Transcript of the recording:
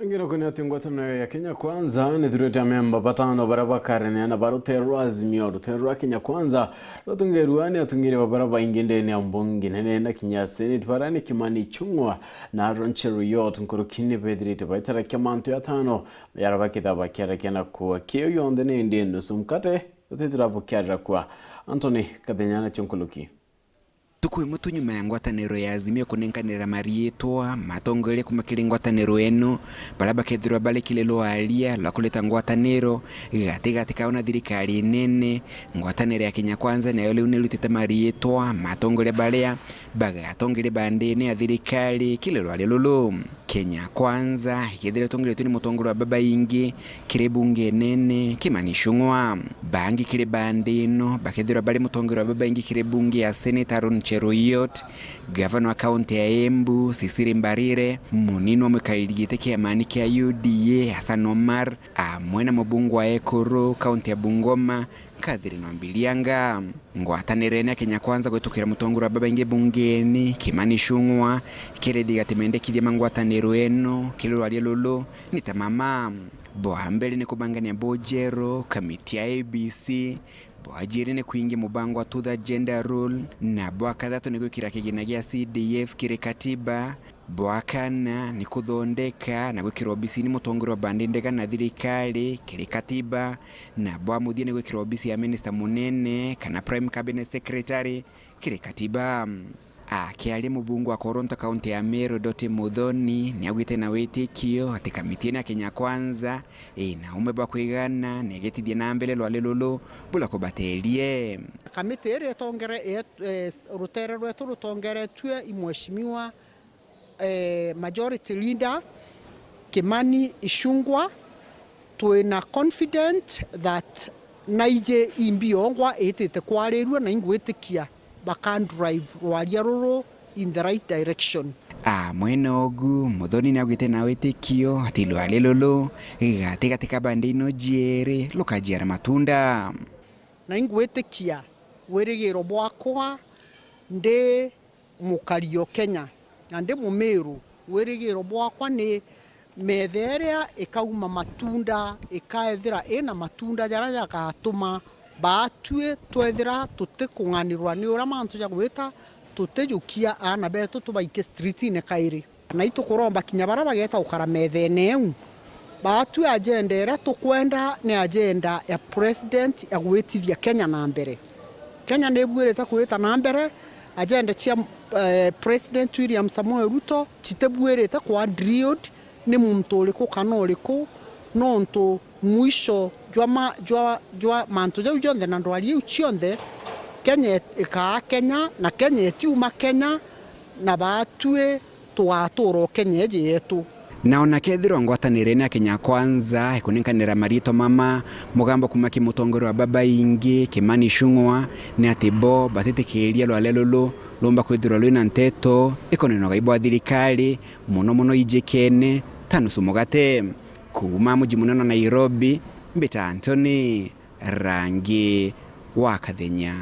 Ngino kuni ngwatano ya Kenya Kwanza ni thurete AMEMBA batano barabakarene na barutero AZIMIO rutero Kenya Kwanza rutungeruani atungire babaraba ingende ni ambongi nene na kinyaseni twarani kimani chungwa na roncheru yot nkurukini pedrite baitara KYAMANTU JATANO yarabakita bakera kena kwa kio yonde ne ndi NUSU MKATE tutira bukera kwa Anthony Kadenyana Chunkuluki. Tukui mutu nyuma ya ngwataniro ya AZIMIO kunenkanira marietwa matongole kumakile ngwataniro eno balaba kethirwa bale kilelo RWARIA la kuleta ngwataniro gati kaona thirikari nene ngwataniro ya Kenya Kwanza nayo leo nelutete marietwa matongole balea bagatongele bandene ya thirikari kilelo alelolo Kenya Kwanza ikethira tongole tuni mutongolo wa baba ingi kire bunge nene kimanishungwa bangi kire bandeno bakethirwa bale mutongolo wa baba ingi kire bunge ya senator Cheroyot, Governor wa County ya Embu, Sisiri Mbarire, munino mwekaligite kia maniki ya UDA, Hassan Omar, mwena mbungu wa Ekuru, County ya Bungoma, Kadhiri Nwambilianga. Ngwatanirene ya Kenya Kwanza kwetukira mutongura baba inge bungeni, kimanishungwa, kire diga timende kidima ngwataniro eno, kile wali lolo, nitamama. Bohambeli ni kubangani ya Bojero, kamiti ya ABC, bohajiri ni kuingi mubango wa to the gender rule, na boha kadhato ni kukira kiginagia CDF kire katiba, boha kana ni kudhondeka, na kukira obisi ni mutonguru wa bandindeka na thirikari kire katiba, na boha mudhia ni kukira obisi ya minister munene, kana prime cabinet secretary kire katiba. Kiali mubungu wa Koronto County ya Meru Doti Mudhoni ni agwite na wetikio ati kamiti ya Kenya Kwanza na umeba kwigana negetithie na mbele lwa lelolo bula kubatelie kamiti ere tongere rutere rwetu rutongere tue imweshimiwa majority leader Kimani Ichung'wah tuina confident that naije imbiongwa etete kwarirwa na ingwitikia bakan drive RWARIA roro in the right direction. Mwena ogu mudhoni na agwite na wetikio ati lwa lelolo gatika bandino jiere lukajiara matunda na ingwitikia werigiro bwakwa nde mukario Kenya na nde mumeru werigiro bwakwa ni metheria ikauma matunda ikaethira ena matunda jara jagatuma batue twethira tutikung'anirwa ni ura mantu ja gwita tutejukia ana betu tubaike street ine kairi na itukuromba kinya bara bageta ukara methene eu batue agenda ira tukwenda ni agenda ya president ya gwitithia Kenya na mbere. Kenya nebwireta kwita na mbere agenda cia president William Samoei Ruto chitebwireta kwa drilled ni muntu uliku kana uliku nonto mwisho jwa mantu jau jonde na ndwari uchionde Kenya ika Kenya na Kenya etiuma Kenya na batue twatoro Kenya yetu. Naona kethiro ngwatanirene ya Kenya Kwanza ikuninkanira marito mama mugambo kumaki mutongoro wa baba ingi Kimani Ichung'wah ni atibo batitikiria lwa lelolo lomba kwithirwa lwina nteto ikoneno gaibwa thirikari muno ijekene tanusu mugate kuma muji munene Nairobi mbita Anthony Rangi wa Kathenya.